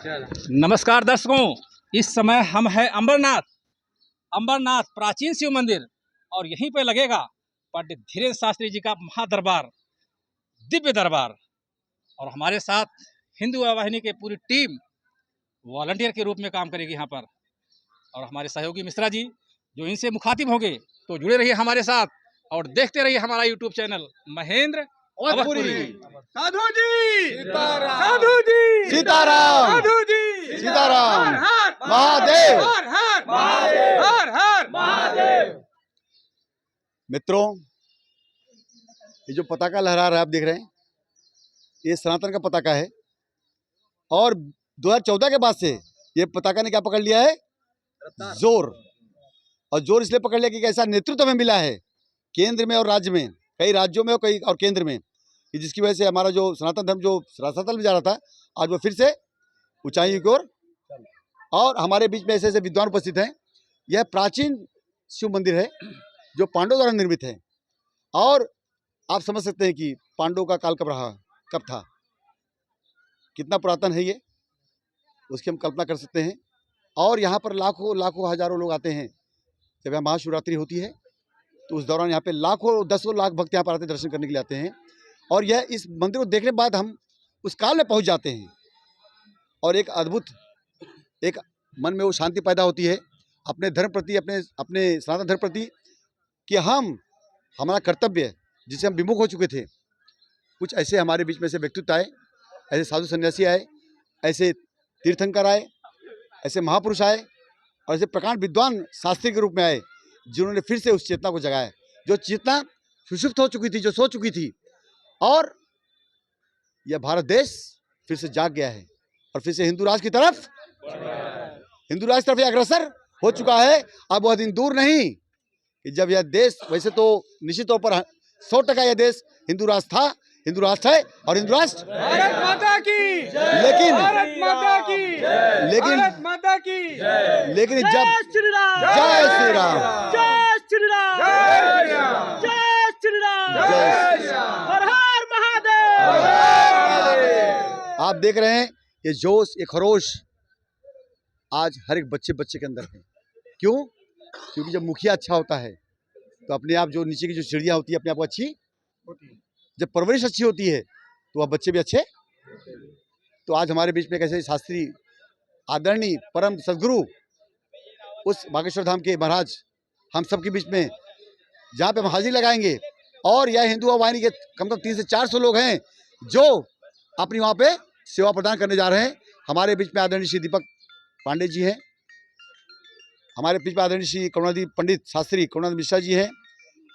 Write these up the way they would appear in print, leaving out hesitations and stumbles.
नमस्कार दर्शकों, इस समय हम हैं अंबरनाथ प्राचीन शिव मंदिर और यहीं पे लगेगा पंडित धीरेन्द्र शास्त्री जी का महादरबार, दिव्य दरबार। और हमारे साथ हिंदू वाहिनी की पूरी टीम वॉलंटियर के रूप में काम करेगी यहाँ पर, और हमारे सहयोगी मिश्रा जी जो इनसे मुखातिब होंगे। तो जुड़े रहिए हमारे साथ और देखते रहिए हमारा यूट्यूब चैनल महेंद्र अवधपुरी। साधु जी सीताराम, साधु जी सीताराम, साधु जी सीताराम, हर हर महादेव, हर हर महादेव, हर हर महादेव। मित्रों, ये जो पताका लहरा रहा है आप देख रहे हैं, ये सनातन का पताका है। और 2014 के बाद से ये पताका ने क्या पकड़ लिया है? जोर। और जोर इसलिए पकड़ लिया कि ऐसा नेतृत्व में मिला है केंद्र में और राज्य में, कई राज्यों में और कई और केंद्र में, कि जिसकी वजह से हमारा जो सनातन धर्म जो रास्ता में जा रहा था, आज वो फिर से ऊंचाई की ओर। और हमारे बीच में ऐसे ऐसे विद्वान उपस्थित हैं। यह प्राचीन शिव मंदिर है जो पांडवों द्वारा निर्मित है। और आप समझ सकते हैं कि पांडवों का काल कब था, कितना पुरातन है ये, उसकी हम कल्पना कर सकते हैं। और यहाँ पर लाखों हजारों लोग आते हैं। जब यहाँ महाशिवरात्रि होती है तो उस दौरान यहाँ पे लाखों दसों लाख भक्त यहाँ पर आते, दर्शन करने के लिए आते हैं। और यह इस मंदिर को देखने के बाद हम उस काल में पहुँच जाते हैं और एक अद्भुत एक मन में वो शांति पैदा होती है अपने धर्म प्रति, अपने सनातन धर्म प्रति, कि हमारा कर्तव्य जिसे हम विमुख हो चुके थे, कुछ ऐसे हमारे बीच में से व्यक्तित्व आए, ऐसे साधु सन्यासी आए, ऐसे तीर्थंकर आए, ऐसे महापुरुष आए और ऐसे प्रकांड विद्वान शास्त्री के रूप में आए, जिन्होंने फिर से उस चेतना को जगाया, जो चेतना सुषुप्त हो चुकी थी, जो सो चुकी थी। और यह भारत देश फिर से जाग गया है और फिर से हिंदू राष्ट्र की तरफ अग्रसर हो चुका है। अब वह दिन दूर नहीं कि जब यह देश, वैसे तो निश्चित तौर पर 100% यह देश हिंदू राष्ट्र था, हिंदू राष्ट्र है और हिंदू राष्ट्र भारत माता की, लेकिन भारत माता की, लेकिन भारत माता की, लेकिन जब जय श्री राम, जय श्री राम, जय श्री राम, जय श्री राम, जय श्री राम, जय श्री हर हर महादेव। आप देख रहे हैं ये जोश, ये खरोश आज हर एक बच्चे के अंदर है। क्यों? क्योंकि जब मुखिया अच्छा होता है तो अपने आप जो नीचे की जो चिड़िया होती है अपने आप को अच्छी होती है। जब परवरिश अच्छी होती है तो वह बच्चे भी अच्छे। तो आज हमारे बीच में कैसे शास्त्री, आदरणीय परम सदगुरु उस बागेश्वर धाम के महाराज हम सब के बीच में, जहाँ पे हम हाजिरी लगाएंगे। और यह हिंदू वाहिनी के कम से कम 300 से 400 लोग हैं जो अपनी वहाँ पे सेवा प्रदान करने जा रहे हैं। हमारे बीच में आदरणीय श्री दीपक पांडे जी हैं, हमारे बीच में आदरणीय श्री करुणादीप पंडित शास्त्री करुणादीप मिश्रा जी हैं,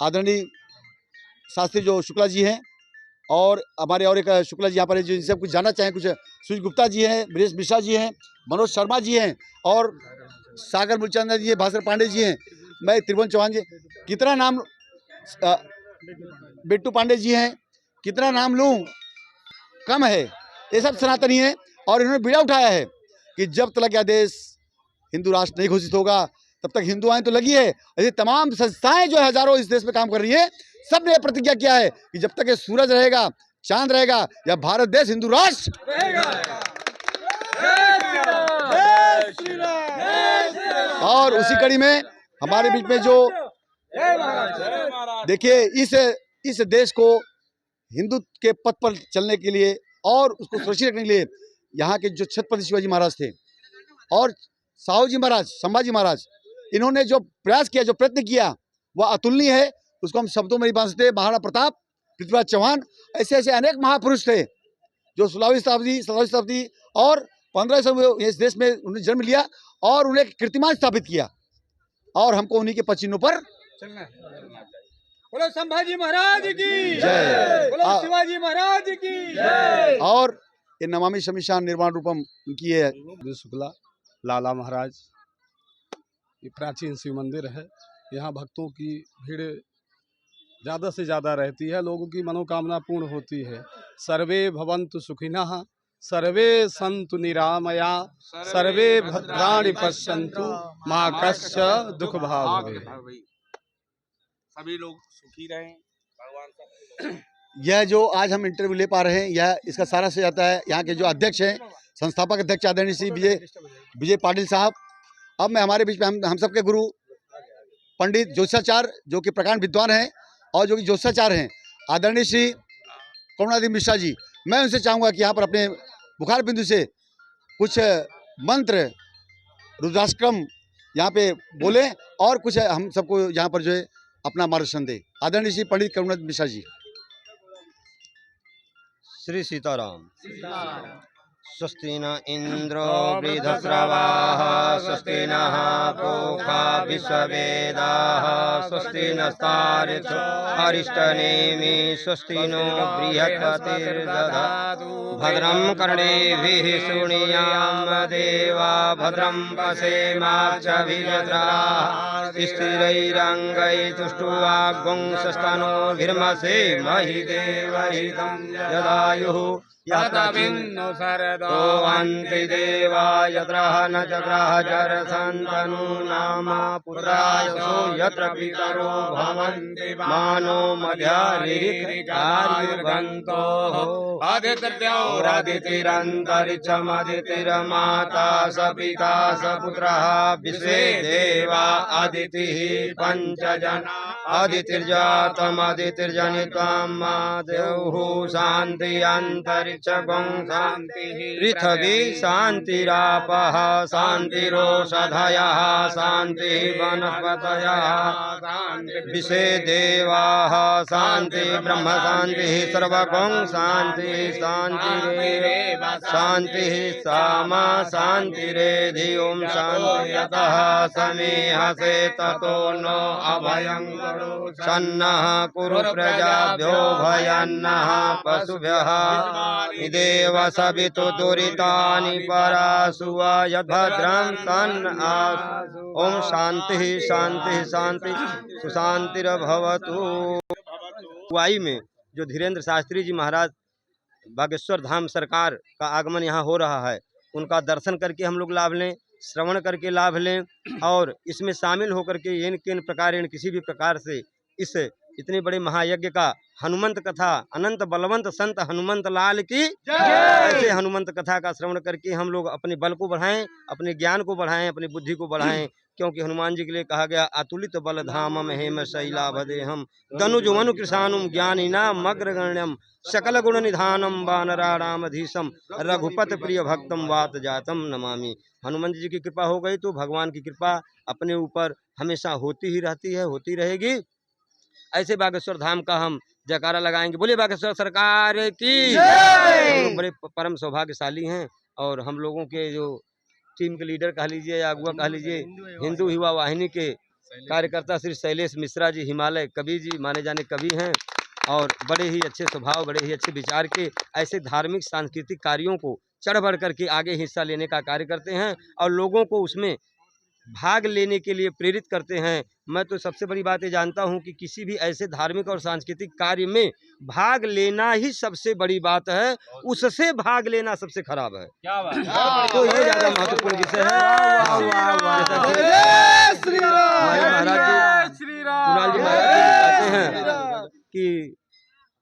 आदरणीय शास्त्री जो शुक्ला जी हैं, और हमारे और एक शुक्ला जी यहाँ पर है जो जिनसे कुछ जानना चाहें। कुछ सूर्य गुप्ता जी हैं, ब्रजेश मिश्रा जी हैं, मनोज शर्मा जी हैं, और सागर मूलचंद जी हैं, भास्कर पांडे जी हैं, मैं त्रिभुवन चौहान जी, कितना नाम, बिट्टू पांडे जी हैं, कितना नाम लूँ, कम है। ये सब सनातनी हैं और इन्होंने बीड़ा उठाया है कि जब तक यह देश हिंदू राष्ट्र नहीं घोषित होगा तब तक हिंदू आइन तो लगी है। ऐसे तमाम संस्थाएं जो हजारों इस देश में काम कर रही है, सब ने प्रतिज्ञा किया है कि जब तक ये सूरज रहेगा, चांद रहेगा, या भारत देश हिंदू राष्ट्र रहेगा। और उसी कड़ी में हमारे बीच में जो देखिए इस देश को हिंदू के पथ पर चलने के लिए और उसको सुरक्षित रखने के लिए यहाँ के जो छत्रपति शिवाजी महाराज थे और साहू जी महाराज, संभाजी महाराज, इन्होंने जो प्रयास किया, जो प्रयत्न किया, वह अतुलनीय है। उसको हम शब्दों में नहीं बांध सकते। महाराणा प्रताप, पृथ्वीराज चौहान, ऐसे ऐसे अनेक महापुरुष थे जो 16वीं शताब्दी और 15वीं शताब्दी इस देश में उन्होंने जन्म लिया और उन्हें कीर्तिमान स्थापित किया। और हमको उन्हीं के पचिन्हों पर चलना है। बोलो संभाजी महाराज की जय, बोलो शिवाजी महाराज की जय। और ये नमामि शमीशान निर्माण रूपम उनकी है। शुक्ला लाला महाराज, ये प्राचीन शिव मंदिर है। यहाँ भक्तों की भीड़ ज़्यादा से ज़्यादा रहती है, लोगों की मनोकामना पूर्ण होती है। सर्वे भवन्तु सुखिनः, सर्वे सन्तु निरामया, सर्वे भद्राणि पश्यन्तु, मा कश्चित् दुःख भाग् भवेत्। सभी लोग सुखी रहें, भगवान का। यह जो आज हम इंटरव्यू ले पा रहे हैं, यह इसका सारा से जाता है यहाँ के जो अध्यक्ष हैं संस्थापक अध्यक्ष आदरणीय श्री विजय पाटिल साहब। अब मैं हमारे बीच में हम सबके गुरु पंडित ज्योतिषाचार्य जो कि प्रकांड विद्वान हैं और जो कि ज्योतिषाचार्य हैं, आदरणीय श्री करुणादीप मिश्रा जी। मैं उनसे चाहूँगा कि यहाँ पर अपने बुखार बिंदु से कुछ मंत्र रुद्राष्टकम यहाँ पे बोले और कुछ हम सबको यहाँ पर जो है अपना मार्गदर्शन दे। आदरणीय श्री पंडित करुणादीप मिश्रा जी। श्री सीताराम। स्वस्ति न इंद्रो वृद्धश्रवाः स्वस्ति नः पूषा विश्ववेदाः स्वस्ति नस्तार्क्ष्यो अरिष्टनेमि स्वस्ति नो बृहस्पतिर्दधातु भद्रं कर्णेभिः शृणुयाम देवा भद्रं पश्येमाक्षभिर्यजत्राः स्थिरैरङ्गैस्तुष्ट्वाग्गुंसस्तनोभिर्मसे महि देवहितं यदायुः यत्राभिन्नो शरदो अन्ति देवा यत्रः न चक्रः जरसन्तनु नाम पुत्रायसो यत्र पितरो भवन्ति मानो मध्यारिकार्युर्गन्तोः आदित्यौरादितिरन्तरिक्षमदितिर्माता स पिता स पुत्रः विश्वे देवा अदितिः पञ्चजना अदितिर्जातमदितिर्जनित्वं माद्यौः शान्ति अन्तरिक्षगं शान्तिः पृथिवी शान्तिरापः शान्तिरोषधयः शान्तिः वनस्पतयः विश्वे देवाः शान्ति ब्रह्म शान्तिः सर्वगं शान्तिः शान्तिरेव शान्तिः सामा शान्तिरेधि ओं शान्ति यतः समीहसे ततो नो अभयं सन्नः कुरु प्रजाभ्यो भयन्नः पशुभ्यः देव सवितु दुरितानि परासुव यद्भद्रं तन्न आसु ओम शांति शांति शांति सुशांतिर्भवतु। वाई में जो धीरेन्द्र शास्त्री जी महाराज बागेश्वर धाम सरकार का आगमन यहाँ हो रहा है, उनका दर्शन करके हम लोग लाभ लें, श्रवण करके लाभ लें और इसमें शामिल होकर के इन किन प्रकार किसी भी प्रकार से इस इतने बड़े महायज्ञ का हनुमंत कथा अनंत बलवंत संत हनुमंत लाल की ऐसे हनुमंत कथा का श्रवण करके हम लोग अपने बल को बढ़ाएं, अपने ज्ञान को बढ़ाएं, अपनी बुद्धि को बढ़ाएं। क्योंकि हनुमान जी के लिए कहा गया अतुलित बल धामम हेम शैलाभदेहम दनुज मनु कृषानुम ज्ञानिनाम अग्रगण्यम सकल गुण निधानम वानराणामधीशम रघुपत प्रिय भक्तम वात जातम नमामि। हनुमान जी की कृपा हो गई तो भगवान की कृपा अपने ऊपर हमेशा होती ही रहती है, होती रहेगी। ऐसे बागेश्वर धाम का हम जयकारा लगाएंगे। बोलिए बागेश्वर सरकार की। हम लोग बड़े परम सौभाग्यशाली हैं और हम लोगों के जो टीम के लीडर कह लीजिए या अगुआ कह लीजिए, हिंदू युवा वाहिनी के कार्यकर्ता श्री शैलेश मिश्रा जी हिमालय कवि जी माने जाने कवि हैं और बड़े ही अच्छे स्वभाव, बड़े ही अच्छे विचार के ऐसे धार्मिक सांस्कृतिक कार्यों को चढ़ बढ़ करके आगे हिस्सा लेने का कार्य करते हैं और लोगों को उसमें भाग लेने के लिए प्रेरित करते हैं। मैं तो सबसे बड़ी बात ये जानता हूं कि किसी भी ऐसे धार्मिक और सांस्कृतिक कार्य में भाग लेना ही सबसे बड़ी बात है, उससे भाग लेना सबसे खराब है। क्या बात तो ये ज़्यादा महत्वपूर्ण विषय है। महाराज जी कुणाल जी महाराज जी कहते हैं कि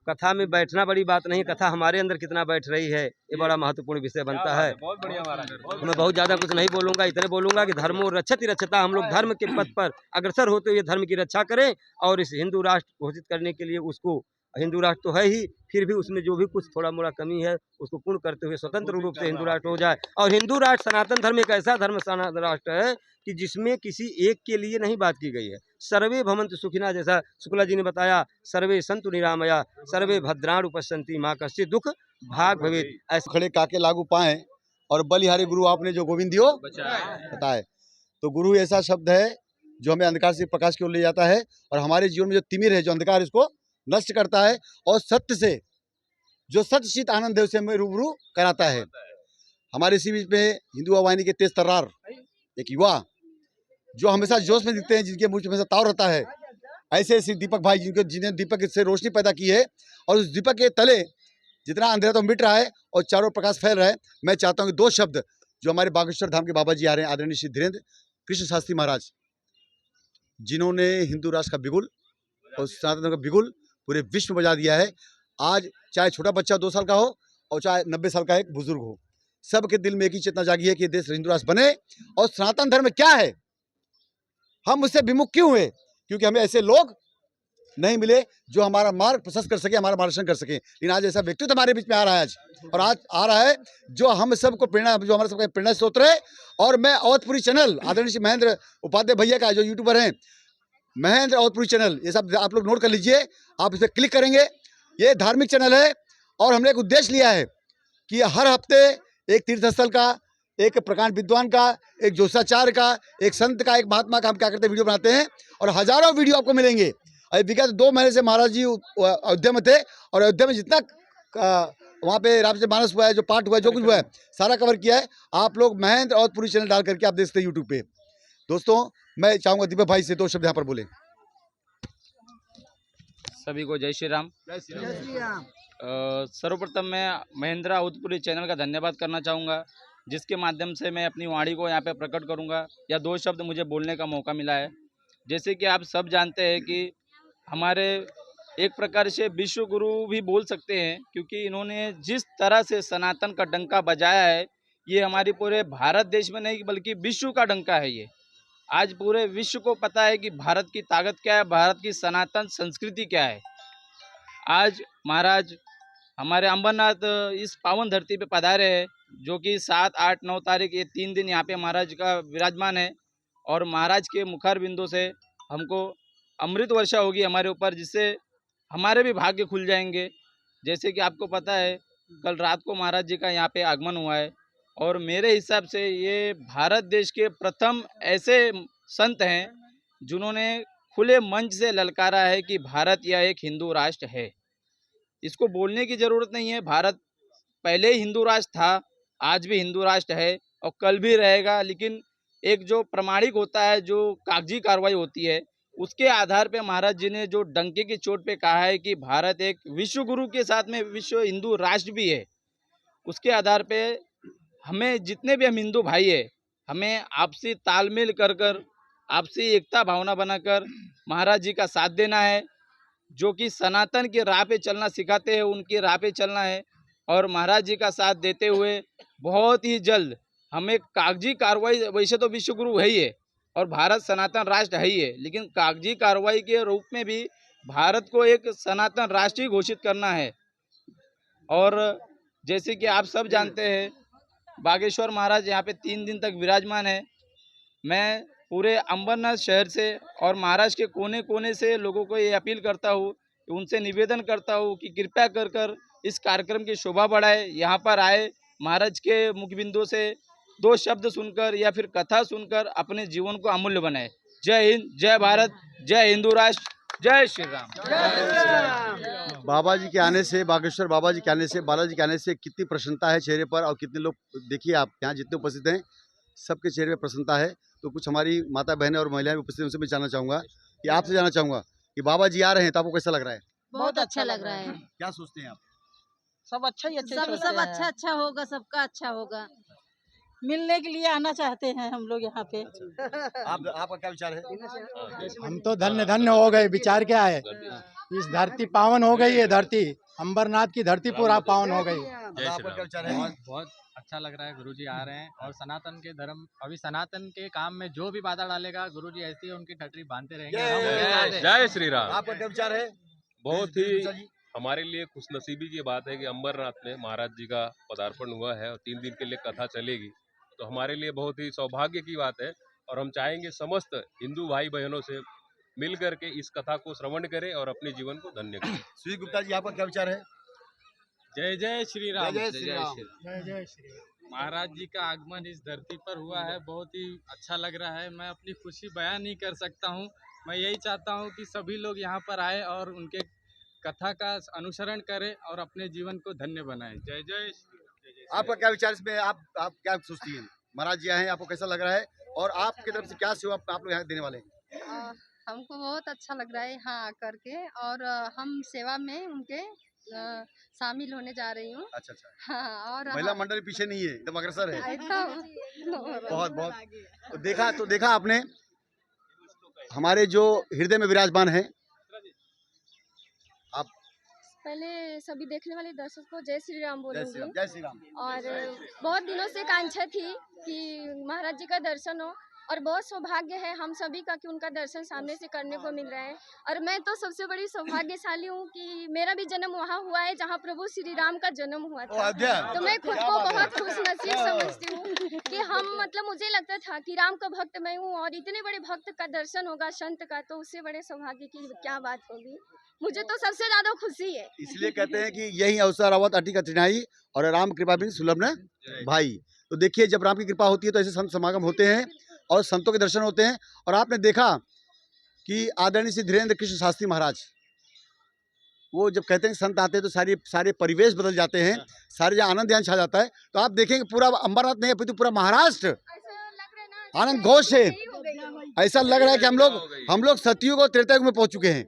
कथा में बैठना बड़ी बात नहीं, कथा हमारे अंदर कितना बैठ रही है ये बड़ा महत्वपूर्ण विषय बनता है। बहुत बढ़िया महाराज। मैं बहुत ज़्यादा कुछ नहीं बोलूँगा, इतने बोलूँगा कि धर्मो रक्षति रक्षता। हम लोग धर्म के पथ पर अग्रसर होते हुए धर्म की रक्षा करें और इस हिंदू राष्ट्र घोषित करने के लिए उसको, हिंदू राष्ट्र तो है ही, फिर भी उसमें जो भी कुछ थोड़ा मोड़ा कमी है उसको पूर्ण करते हुए स्वतंत्र रूप से हिंदू राष्ट्र हो जाए। और हिंदू राष्ट्र सनातन धर्म एक ऐसा धर्म सनातन राष्ट्र है कि जिसमें किसी एक के लिए नहीं बात की गई है। सर्वे भवन्तु सुखिनः, जैसा शुक्ला जी ने बताया, सर्वे सन्तु निरामया सर्वे भद्राणि पश्यन्ति माँ कश्चित् दुख भाग भवेत्। ऐसे खड़े काके लागू पाए और बलिहारी गुरु आपने जो गोविंदियो बताए। तो गुरु ऐसा शब्द है जो हमें अंधकार से प्रकाश की ओर ले जाता है और हमारे जीवन में जो तिमिर है, जो अंधकार, इसको नष्ट करता है और सत्य से जो सत्यचित आनंद है उसे हमें रूबरू कराता है। हमारे इसी बीच में हिंदू वाहिनी के तेज तर्रार एक युवा जो हमेशा जोश में दिखते हैं, जिनके मुंह में हमेशा ताव रहता है, ऐसे श्री दीपक भाई जिन्हें दीपक से रोशनी पैदा की है और उस दीपक के तले जितना अंधेरा तो मिट रहा है और चारों प्रकाश फैल रहा है। मैं चाहता हूँ कि दो शब्द जो हमारे बागेश्वर धाम के बाबा जी आ रहे हैं, आदरणीय श्री धीरेन्द्र कृष्ण शास्त्री महाराज, जिन्होंने हिंदू राष्ट्र का बिगुल और सनातन धर्म का बिगुल पूरे विश्व में बजा दिया है। आज चाहे छोटा बच्चा 2 साल का हो और चाहे 90 साल का एक बुजुर्ग हो, सबके दिल में एक ही चेतना जागी है कि ये देश हिंदू राष्ट्र बने। और सनातन धर्म क्या है, हम उससे विमुख क्यों हुए? क्योंकि हमें ऐसे लोग नहीं मिले जो हमारा मार्ग प्रशस्त कर सके, हमारा मार्गदर्शन कर सके। लेकिन आज ऐसा व्यक्तित्व हमारे बीच में आ रहा है आज, और आज आ रहा है जो हम सबको प्रेरणा, जो हमारे सबका प्रेरणा स्रोत है। और मैं अवधपुरी चैनल, आदरणीय श्री महेंद्र उपाध्याय भैया का जो यूट्यूबर हैं, महेंद्र अवधपुरी चैनल, ये सब आप लोग नोट कर लीजिए। आप इस पर क्लिक करेंगे, ये धार्मिक चैनल है। और हमने एक उद्देश्य लिया है कि हर हफ्ते एक तीर्थस्थल का, एक प्रकांड विद्वान का, एक जोशाचार्य का, एक संत का, एक महात्मा का हम क्या करते हैं, वीडियो बनाते हैं। और हजारों वीडियो आपको मिलेंगे। अभी विगत 2 महीने से महाराज जी अयोध्या में थे, और अयोध्या में जितना वहाँ पे रामचरितमानस हुआ है, जो पाठ हुआ है, जो कुछ हुआ है, सारा कवर किया है। आप लोग महेंद्र अवधपुरी चैनल डाल करके आप देख सकते हैं यूट्यूब पे। दोस्तों, मैं चाहूँगा दीपक भाई से 2 शब्द यहाँ पर बोले। सभी को जय श्री राम। जय श्री राम। सर्वप्रथम मैं महेंद्र अवधपुरी चैनल का धन्यवाद करना चाहूँगा, जिसके माध्यम से मैं अपनी वाणी को यहाँ पे प्रकट करूँगा, या 2 शब्द मुझे बोलने का मौका मिला है। जैसे कि आप सब जानते हैं कि हमारे एक प्रकार से विश्व गुरु भी बोल सकते हैं, क्योंकि इन्होंने जिस तरह से सनातन का डंका बजाया है, ये हमारे पूरे भारत देश में नहीं बल्कि विश्व का डंका है। ये आज पूरे विश्व को पता है कि भारत की ताकत क्या है, भारत की सनातन संस्कृति क्या है। आज महाराज हमारे अंबरनाथ इस पावन धरती पे पधारे हैं, जो कि 7, 8, 9 तारीख ये 3 दिन यहाँ पे महाराज का विराजमान है। और महाराज के मुखार बिंदु से हमको अमृत वर्षा होगी हमारे ऊपर, जिससे हमारे भी भाग्य खुल जाएंगे। जैसे कि आपको पता है, कल रात को महाराज जी का यहाँ पे आगमन हुआ है, और मेरे हिसाब से ये भारत देश के प्रथम ऐसे संत हैं जिन्होंने खुले मंच से ललकारा है कि भारत यह एक हिंदू राष्ट्र है। इसको बोलने की ज़रूरत नहीं है, भारत पहले ही हिंदू राष्ट्र था, आज भी हिंदू राष्ट्र है और कल भी रहेगा। लेकिन एक जो प्रमाणिक होता है, जो कागजी कार्रवाई होती है, उसके आधार पे महाराज जी ने जो डंके की चोट पे कहा है कि भारत एक विश्व गुरु के साथ में विश्व हिंदू राष्ट्र भी है, उसके आधार पे हमें जितने भी हम हिंदू भाई है, हमें आपसी तालमेल कर कर, आपसी एकता भावना बनाकर महाराज जी का साथ देना है। जो कि सनातन की राह पे चलना सिखाते हैं, उनकी राह पे चलना है। और महाराज जी का साथ देते हुए बहुत ही जल्द हमें कागजी कार्रवाई, वैसे तो विश्व गुरु है ही है और भारत सनातन राष्ट्र है ही है, लेकिन कागजी कार्रवाई के रूप में भी भारत को एक सनातन राष्ट्र ही घोषित करना है। और जैसे कि आप सब जानते हैं, बागेश्वर महाराज यहाँ पे 3 दिन तक विराजमान है। मैं पूरे अंबरनाथ शहर से और महाराष्ट्र के कोने कोने से लोगों को ये अपील करता हूँ, उनसे निवेदन करता हूँ कि कृपया कर कर इस कार्यक्रम की शोभा बढ़ाए, यहाँ पर आए, महाराज के मुखबिंदु से 2 शब्द सुनकर या फिर कथा सुनकर अपने जीवन को अमूल्य बनाए। जय हिंद, जय भारत, जय हिंदू राष्ट्र, जय श्री राम। बाबा जी के आने से, बागेश्वर बाबा जी के आने से, बालाजी के आने से कितनी प्रसन्नता है चेहरे पर, और कितने लोग, देखिए आप यहाँ जितने उपस्थित हैं सबके चेहरे पर प्रसन्नता है। तो कुछ हमारी माता बहनें और महिलाएं उपस्थित, उनसे मैं जानना चाहूँगा कि आपसे जानना चाहूँगा कि बाबा जी आ रहे हैं तो आपको कैसा लग रहा है? बहुत अच्छा लग रहा है। क्या सोचते हैं आप? सब अच्छा ही अच्छा सब सोचते हैं। अच्छा होगा, सबका अच्छा होगा। मिलने के लिए आना चाहते हैं हम लोग यहाँ पे। आपका क्या विचार है? हम तो धन्य धन्य हो गए। विचार क्या है, इस धरती पावन हो गई है, धरती अंबरनाथ की धरती पूरा पावन हो गई। आपका क्या विचार है? बहुत अच्छा लग रहा है, गुरुजी आ रहे हैं और सनातन के धर्म, अभी सनातन के काम में जो भी बाधा डालेगा, गुरुजी ऐसी ही उनकी ठटरी बांधते रहेंगे। जय श्री राम। आपका क्या विचार है? बहुत ही हमारे लिए खुशनसीबी की बात है कि अंबरनाथ में महाराज जी का पदार्पण हुआ है और 3 दिन के लिए कथा चलेगी, तो हमारे लिए बहुत ही सौभाग्य की बात है। और हम चाहेंगे समस्त हिंदू भाई बहनों से मिल करके इस कथा को श्रवण करें और अपने जीवन को धन्य करें। सुजीत गुप्ता जी, आपका क्या विचार है? जय जय श्री राम। जय श्री राम। जय जय श्री महाराज जी का आगमन इस धरती पर हुआ है, बहुत ही अच्छा लग रहा है। मैं अपनी खुशी बयान नहीं कर सकता हूँ। मैं यही चाहता हूँ कि सभी लोग यहाँ पर आए और उनके कथा का अनुसरण करें और अपने जीवन को धन्य बनाएं। जय जय। आपका क्या विचार इसमें? आप क्या सोचती हैं? महाराज जी आए हैं, आपको कैसा लग रहा है और आपकी तरफ से क्या सेवा आप लोग यहाँ देने वाले हैं? हमको बहुत अच्छा लग रहा है यहाँ आकर के, और हम सेवा में उनके शामिल होने जा रही हूँ। अच्छा अच्छा। हाँ, और महिला मंडल पीछे नहीं है, एकदम अग्रसर है। बहुत बहुत तो देखा आपने, हमारे जो हृदय में विराजमान है, आप पहले सभी देखने वाले दर्शकों को जय श्री राम बोलूँगी। जय श्री राम। और बहुत दिनों से कांक्षा थी कि महाराज जी का दर्शन हो, और बहुत सौभाग्य है हम सभी का कि उनका दर्शन सामने से करने को मिल रहा है। और मैं तो सबसे बड़ी सौभाग्यशाली हूँ कि मेरा भी जन्म वहाँ हुआ है जहाँ प्रभु श्री राम का जन्म हुआ था। तो मैं खुद को बहुत खुशनसीब समझती हूँ कि हम मतलब मुझे लगता था कि राम का भक्त मैं हूँ और इतने बड़े भक्त का दर्शन होगा संत का, तो उससे बड़े सौभाग्य की क्या बात होगी। मुझे तो सबसे ज्यादा खुशी है। इसलिए कहते हैं कि यही अवसर आवत अति कठिनाई और राम कृपा बिन सुलभ न भाई। तो देखिए, जब राम की कृपा होती है तो ऐसे संत समागम होते हैं और संतों के दर्शन होते हैं। और आपने देखा कि आदरणीय श्री धीरेन्द्र कृष्ण शास्त्री महाराज, वो जब कहते हैं संत आते हैं तो सारे परिवेश बदल जाते हैं, सारे जहाँ आनंद ध्यान छा जाता है। तो आप देखेंगे पूरा अम्बरनाथ नहीं अपितु पूरा महाराष्ट्र आनंद घोष है। ऐसा लग रहा है कि हम लोग सतयुग और त्रेतायुग में पहुंच चुके हैं।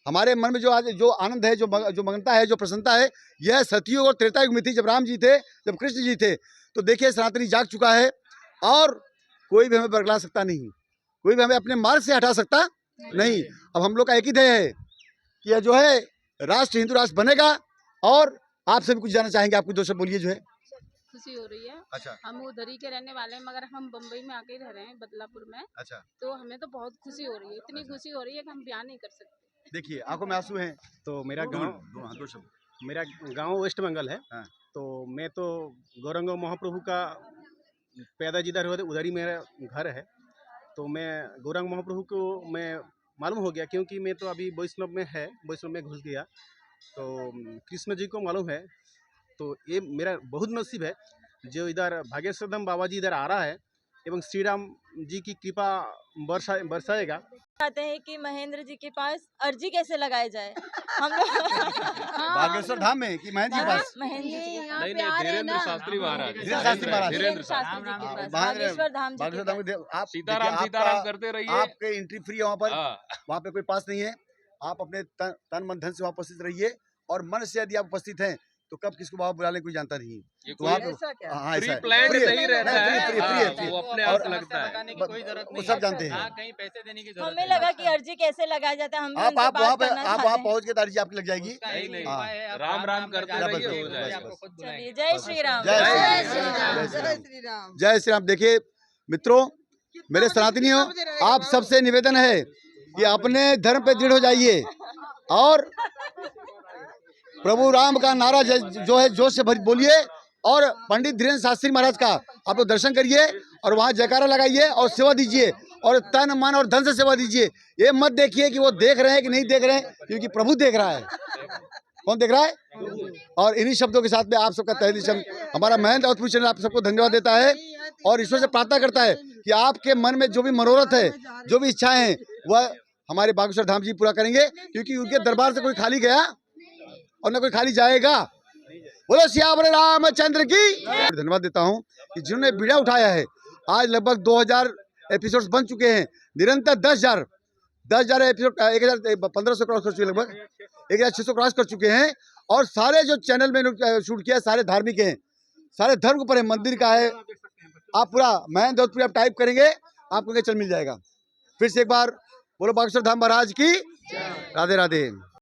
हमारे मन में जो आज जो आनंद है, जो मगनता है, जो प्रसन्नता है, यह सतयुग और त्रेतायुग में थी, जब राम जी थे, जब कृष्ण जी थे। तो देखिए, सनातनी जाग चुका है और कोई भी हमें बरगला सकता नहीं, कोई भी हमें अपने मार्ग से हटा सकता नहीं। अब हम लोग का एक ही ध्येय है कि यह जो है राष्ट्र हिंदू राष्ट्र बनेगा। और आपसे भी कुछ जानना चाहेंगे, आप कुछ दो शब्द बोलिए। जो है खुशी हो रही है। अच्छा। हम उधर ही के रहने वाले हैं, मगर हम बम्बई में आके रह रहे हैं, बदलापुर में। अच्छा। तो हमें तो बहुत खुशी हो रही है, इतनी खुशी हो रही है कि हम बयान नहीं कर सकते। देखिए, आंखों में आंसू हैं। तो मेरा गांव वेस्ट बंगाल है। हाँ। तो मैं तो गौरंग महाप्रभु का पैदा जिधर हुआ उधर ही मेरा घर है। तो मैं गौरंग महाप्रभु को मैं मालूम हो गया, क्योंकि मैं तो अभी वैष्णव में घुस गया। तो कृष्ण जी को मालूम है। तो ये मेरा बहुत नसीब है जो इधर भागेश्वर धाम बाबा जी इधर आ रहा है एवं श्री राम जी की कृपा बरसाएगा। चाहते हैं कि महेंद्र जी के पास अर्जी कैसे लगाई जाए। हम लोग बागेश्वर धाम में कि महेंद्र जी के पास? महेंद्र जी के नहीं, धीरेन्द्र शास्त्री महाराज। धीरेन्द्र शास्त्री जी के पास बागेश्वर धाम जी के पास। आप सीताराम करते रहिए। आपके एंट्री फ्री है वहाँ पर। वहाँ पे कोई पास नहीं है। आप अपने तन मन धन से वहाँ उपस्थित रहिए। और मन से यदि आप उपस्थित हैं तो कब किसको बाबा बुला लें कोई जानता नहीं। तो आप फ्री प्लान नहीं रहता है, वो अपने आप लगता है, वो सब जानते हैं। कहीं पैसे देने की जरूरत हमें लगा कि अर्जी कैसे लगाया जाता है। हम आप वहाँ पहुँच के अर्जी आपकी लग जाएगी। नहीं, राम राम करते रहिए, हो जाएगा। चलिए, जय श्री राम। जय श्री राम। देखिए मित्रों, मेरे सनातनियों, आप सबसे निवेदन है कि अपने धर्म पे दृढ़ हो जाइए और प्रभु राम का नारा जो है जोश से बोलिए। और पंडित धीरेन्द्र शास्त्री महाराज का आप लोग दर्शन करिए और वहाँ जयकारा लगाइए और सेवा दीजिए और तन मन और धन से सेवा दीजिए। ये मत देखिए कि वो देख रहे हैं कि नहीं देख रहे हैं, क्योंकि प्रभु देख रहा है। कौन देख रहा है? और इन्हीं शब्दों के साथ में आप सबका तहे दिल से हमारा महेंद्र अवधपुरी चैनल आप सबको धन्यवाद देता है और ईश्वर से प्रार्थना करता है कि आपके मन में जो भी मनोरथ है, जो भी इच्छाएं हैं, वह हमारे बागेश्वर धाम जी पूरा करेंगे, क्योंकि उनके दरबार से कोई खाली गया और न कोई खाली जाएगा। बोलो सियावर रामचंद्र की। धन्यवाद देता हूं कि जिन्होंने बीड़ा उठाया है। आज लगभग 2000 एपिसोड्स बन चुके हैं। निरंतर 10,000 एपिसोड 1500 क्रॉस कर चुके, लगभग 1600 क्रॉस कर चुके हैं। और सारे जो चैनल में शूट किया सारे धार्मिक हैं, सारे धर्म के ऊपर है, मंदिर का है। आप पूरा महेंद्र अवधपुरी आप टाइप करेंगे आपको चल मिल जाएगा। फिर से एक बार बोलो बागेश्वर धाम महाराज की। राधे राधे।